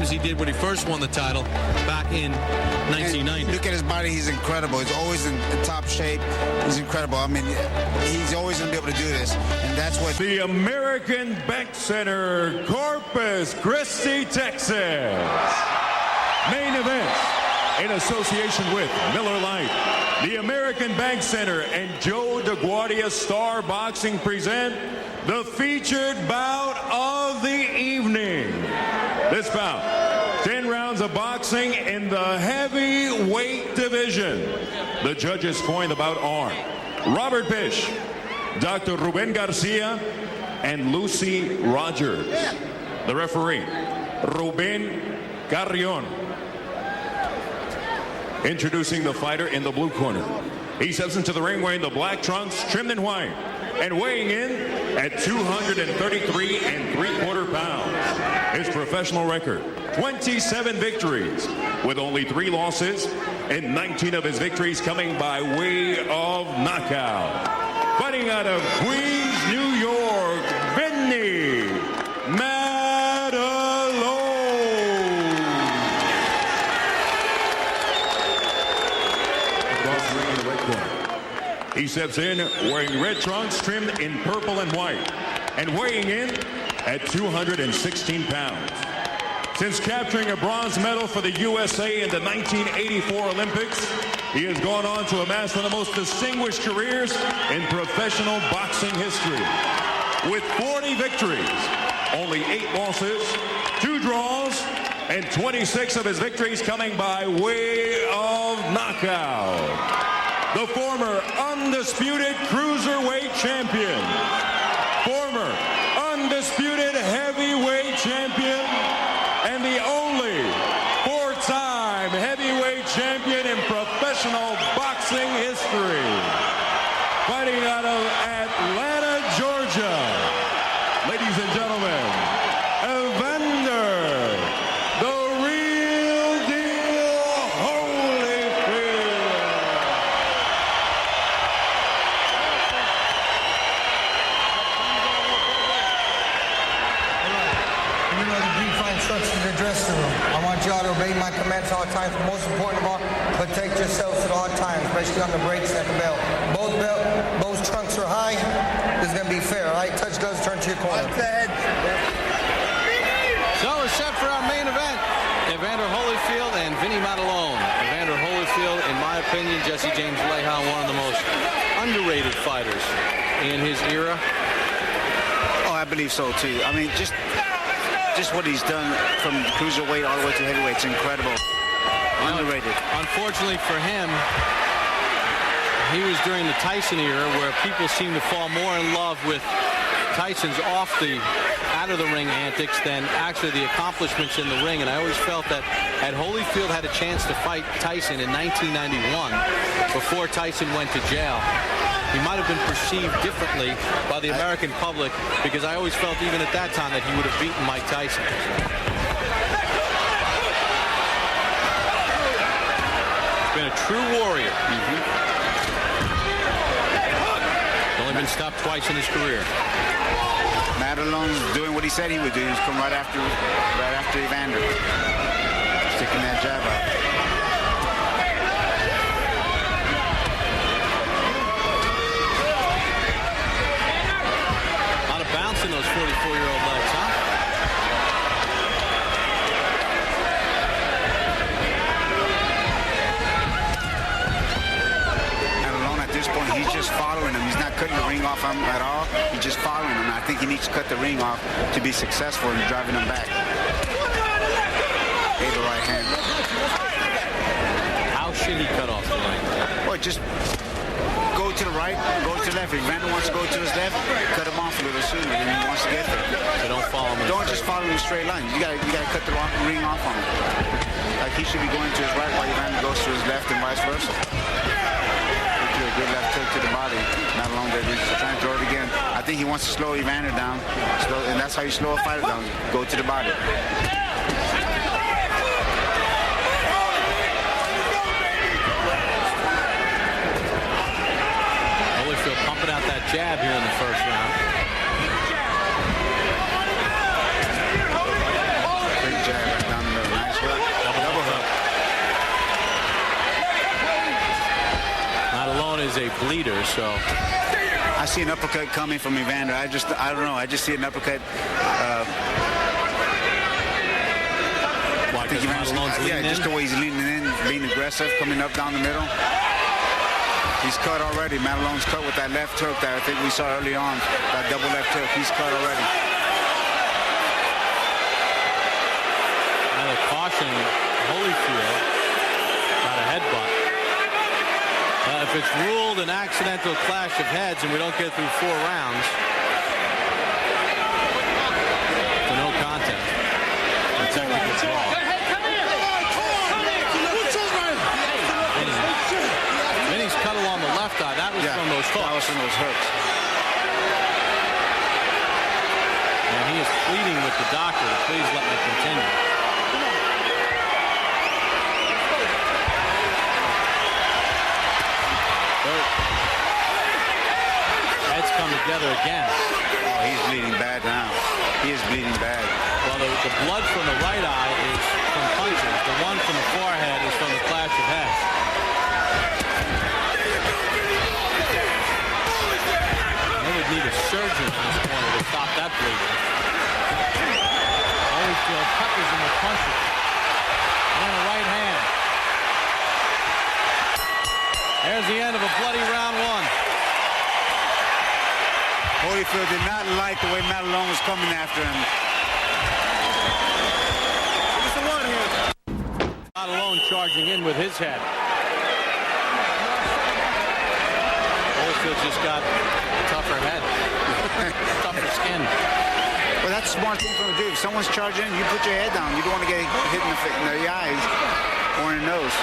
as he did when he first won the title back in 1990. And look at his body. He's incredible. He's always in top shape. He's incredible. I mean, he's always going to be able to do this. And that's what... The American Bank Center, Corpus Christi, Texas. Main event in association with Miller Lite. The American Bank Center and Joe DeGuardia Star Boxing present the featured bout of the evening. This bout, 10 rounds of boxing in the heavyweight division. The judges scoring the bout are Robert Bish, Dr. Ruben Garcia, and Lucy Rogers. The referee, Ruben Carrion. Introducing the fighter in the blue corner. He steps into the ring wearing the black trunks trimmed in white and weighing in at 233 3/4 pounds. His professional record, 27 victories with only 3 losses and 19 of his victories coming by way of knockout. Fighting out of Queens, New York, Vinny Maddalone. He steps in wearing red trunks trimmed in purple and white and weighing in at 216 pounds. Since capturing a bronze medal for the USA in the 1984 Olympics, he has gone on to amass one of the most distinguished careers in professional boxing history. With 40 victories, only 8 losses, 2 draws, and 26 of his victories coming by way of knockout. The former undisputed cruiserweight champion, former undisputed heavyweight champion, and the only 4-time heavyweight champion in professional boxing history. Fighting out of Atlanta, Georgia, ladies and gentlemen, Evander, the real deal, Holyfield. You know the brief instructions in the dressing room. I want y'all to obey my commands all times. Most important of all, protect yourselves at all times, especially on the brakes and the belt. Both trunks are high. This is gonna be fair, all right? Touch gloves, turn to your corner. So we're set for our main event. Evander Holyfield and Vinny Maddalone. Evander Holyfield, in my opinion, Jesse James Lehan, one of the most underrated fighters in his era. Oh, I believe so too. I mean, just what he's done from cruiserweight all the way to heavyweight, it's incredible. Underrated. Unfortunately for him, he was during the Tyson era where people seem to fall more in love with Tyson's out of the ring antics than actually the accomplishments in the ring. And I always felt that had Holyfield had a chance to fight Tyson in 1991 before Tyson went to jail, he might have been perceived differently by the American public, because I always felt even at that time that he would have beaten Mike Tyson. He's been a true warrior. Only been stopped twice in his career. Maddalone's doing what he said he would do. He's come right after Evander, sticking that jab out. A lot of bounce in those 44-year-old legs, huh? Maddalone, at this point, he's just following him. He's not cutting the ring off him at all. He's just following him. I think he needs to cut the ring off to be successful in driving him back. Hey, the right hand. How should he cut off the ring? Well, just go to the right, go to the left. If Evander wants to go to his left, cut him off a little sooner than he wants to get there. So don't follow him. Don't just follow him in a straight line. You gotta cut the ring off on him. Like he should be going to his right while Evander goes to his left and vice versa. A good left hook to the body. Maddalone there, he's trying to throw it again. I think he wants to slow Evander down, and that's how you slow a fighter down. Go to the body. Holyfield pumping out that jab here in the first round. Big jab right down the is a bleeder, so. I see an uppercut coming from Evander. I don't know. I just see an uppercut. Why, because Maddalone's leaning in? Just the way he's leaning in, being aggressive, coming up down the middle. He's cut already. Maddalone's cut with that left hook that I think we saw early on. That double left hook. He's cut already. Now they're cautioning Holyfield about a headbutt. If it's ruled an accidental clash of heads and we don't get through 4 rounds, it's a no contest. A technical draw. Vinny's cut along the left eye. That was from those hooks. That was from those hooks. And he is pleading with the doctor to please let me continue. Heads come together again. Oh, he's bleeding bad now. He is bleeding bad. Well, the blood from the right eye is from punches. The one from the forehead is from the clash of heads. They would need a surgeon in this corner to stop that bleeding. Holyfield peppers him with punches. And a right hand. There's the end of a bloody round 1. Holyfield did not like the way Maddalone was coming after him. Maddalone charging in with his head. Holyfield just got a tougher head. Tougher skin. Well, that's a smart thing for him to do. If someone's charging in, you put your head down. You don't want to get hit in the eyes or in the nose.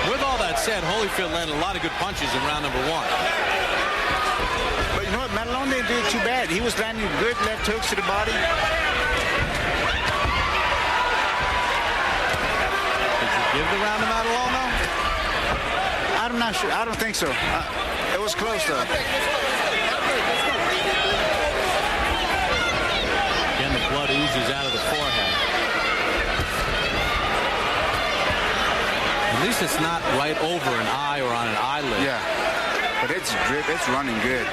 With all that said, Holyfield landed a lot of good punches in round number 1. But you know what? Maddalone didn't do it too bad. He was landing good left hooks to the body. Did you give the round to Maddalone, though? I'm not sure. I don't think so. It was close, though. Again, the blood oozes out of the forehead. At least it's not right over an eye or on an eyelid. Yeah, but it's running good.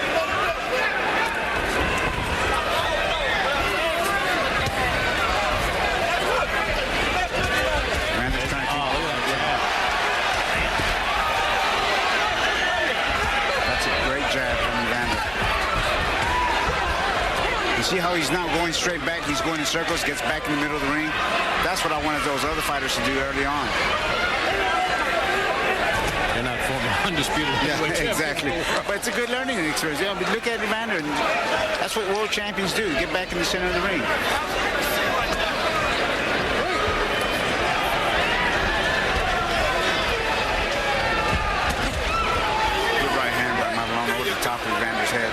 That's a great jab from Evander. You see how he's not going straight back? He's going in circles, gets back in the middle of the ring. That's what I wanted those other fighters to do early on. They're not former undisputed. Yeah, exactly. But it's a good learning experience. Yeah, but look at Evander. And that's what world champions do. Get back in the center of the ring. Good right hand by Maddalone over the top of Evander's head.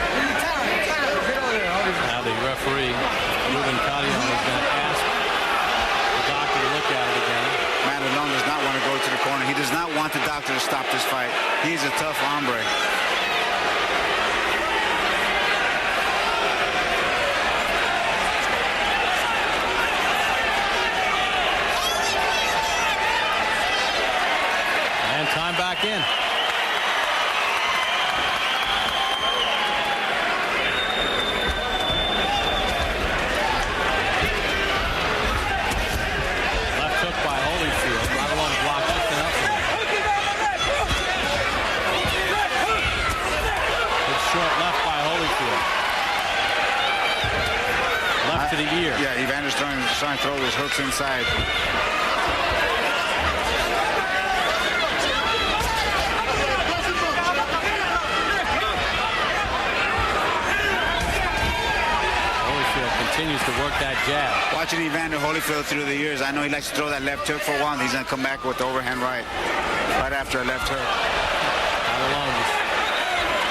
Now the referee, Ruben Cardion, is going to ask the doctor to look at it again. Maddalone does not want to go to the corner. He does not want the doctor to stop this fight. He's a tough hombre. And time back in. Left hook by Holyfield. Maddalone blocked just enough for him. Good short left by Holyfield. Left to the ear. Yeah, Evander's trying to throw those hooks inside. Continues to work that jab. Watching Evander Holyfield through the years, I know he likes to throw that left hook for a while. He's going to come back with the overhand right after a left hook. Maddalone,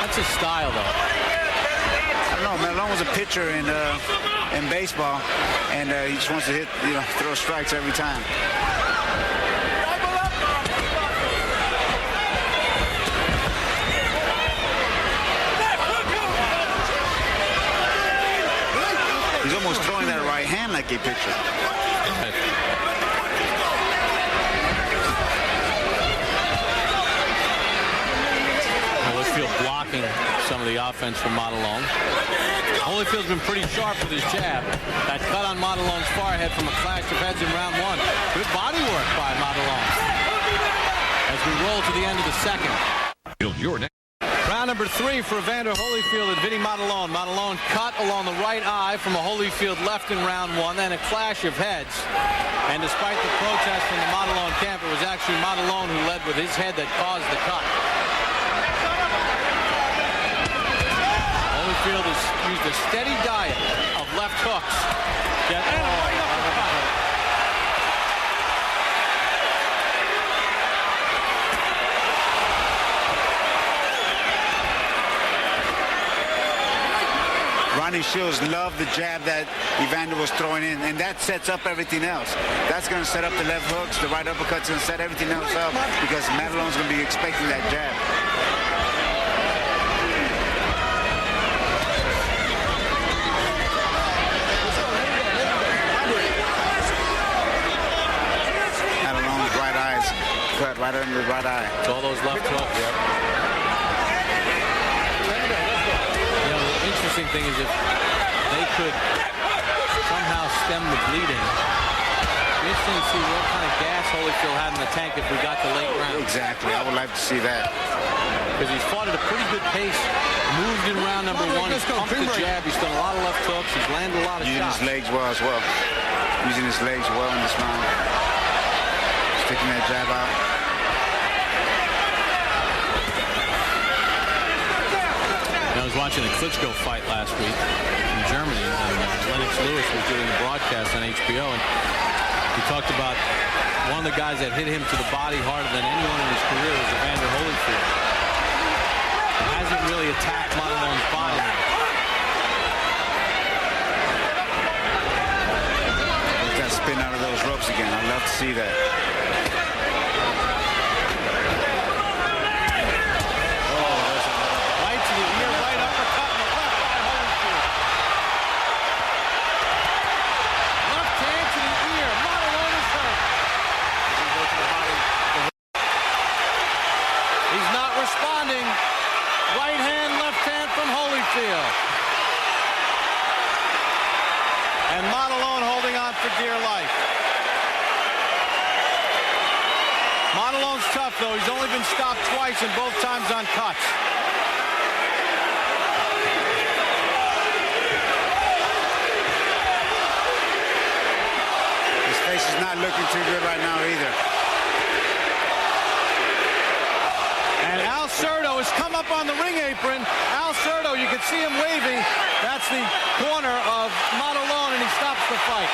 that's his style, though. I don't know. Maddalone was a pitcher in baseball, and he just wants to hit, throw strikes every time. He's almost throwing that right hand like a pitcher. offense from Maddalone. Holyfield's been pretty sharp with his jab. That cut on Maddalone's forehead from a clash of heads in round 1. Good body work by Maddalone. As we roll to the end of the second. Round number 3 for Evander Holyfield and Vinny Maddalone. Maddalone cut along the right eye from a Holyfield left in round 1, then a clash of heads. And despite the protest from the Maddalone camp, it was actually Maddalone who led with his head that caused the cut. Holyfield has used a steady diet of left hooks. Right uppercut. Ronnie Shields loved the jab that Evander was throwing in, and that sets up everything else. That's going to set up the left hooks, the right uppercut's going to set everything else up because Maddalone's going to be expecting that jab. Maddalone's right eye's cut right under the right eye. All those left hooks. Yep. Interesting thing is if they could somehow stem the bleeding. Interesting to see what kind of gas Holyfield had in the tank if we got the late round. Exactly. I would like to see that. Because he's fought at a pretty good pace. Moved in round number 1. He's pumped the jab. He's done a lot of left hooks. He's landed a lot of shots. Using his legs well as well. Using his legs well in this round. Sticking that jab out. I was watching a Klitschko fight last week in Germany, and Lennox Lewis was doing the broadcast on HBO, and he talked about one of the guys that hit him to the body harder than anyone in his career was Evander Holyfield. He hasn't really attacked Maddalone's body. Look at that spin out of those ropes again. I'd love to see that. And Maddalone holding on for dear life. Maddalone's tough, though. He's only been stopped twice and both times on cuts. His face is not looking too good right now either. And Al Cerdo has come up on the ring apron. Al Cerdo, you can see him waving. That's the corner of Maddalone, and he stops the fight.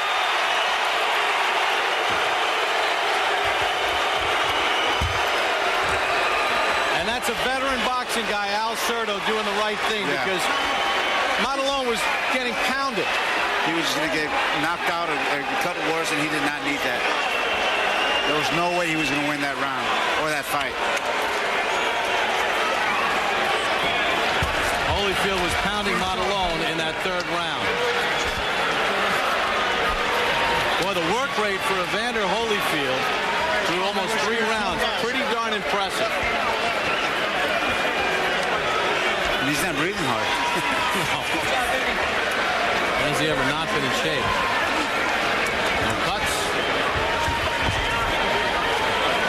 And that's a veteran boxing guy, Al Cerdo, doing the right thing because Maddalone was getting pounded. He was just going to get knocked out or cut worse, and he did not need that. There was no way he was going to win that round or that fight. Holyfield was pounding Maddalone in that third round. Boy, the work rate for Evander Holyfield through almost 3 rounds, pretty darn impressive. And he's not breathing hard. When has he ever not been in shape? No cuts.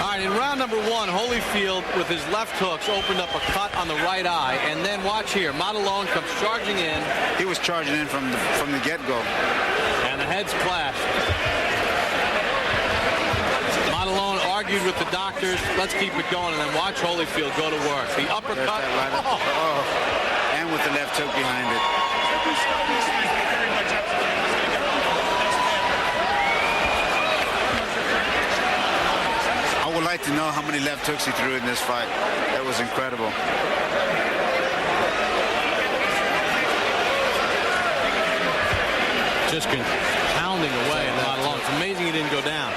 All right, in round number 1, Holyfield with his left hooks opened up a cut on the right eye, and then watch here, Maddalone comes charging in. He was charging in from the get-go. And the heads clashed. Maddalone argued with the doctors. Let's keep it going, and then watch Holyfield go to work. The uppercut. And with the left hook behind it. I would like to know how many left hooks he threw in this fight. That was incredible. Just pounding away and Maddalone. It's amazing he didn't go down.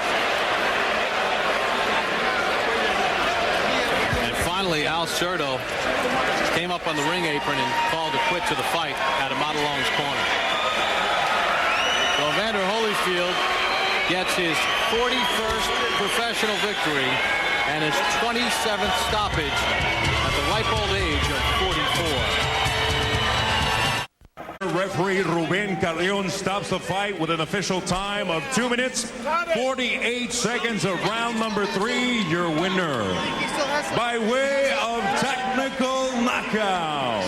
And finally, Al Cerdo came up on the ring apron and called a quit to the fight out of Maddalone's corner. So Evander Holyfield gets his 41st professional victory and his 27th stoppage at the ripe old age of 44. referee Ruben Carrion stops the fight with an official time of 2 minutes, 48 seconds of round number 3. Your winner by way of technical knockout,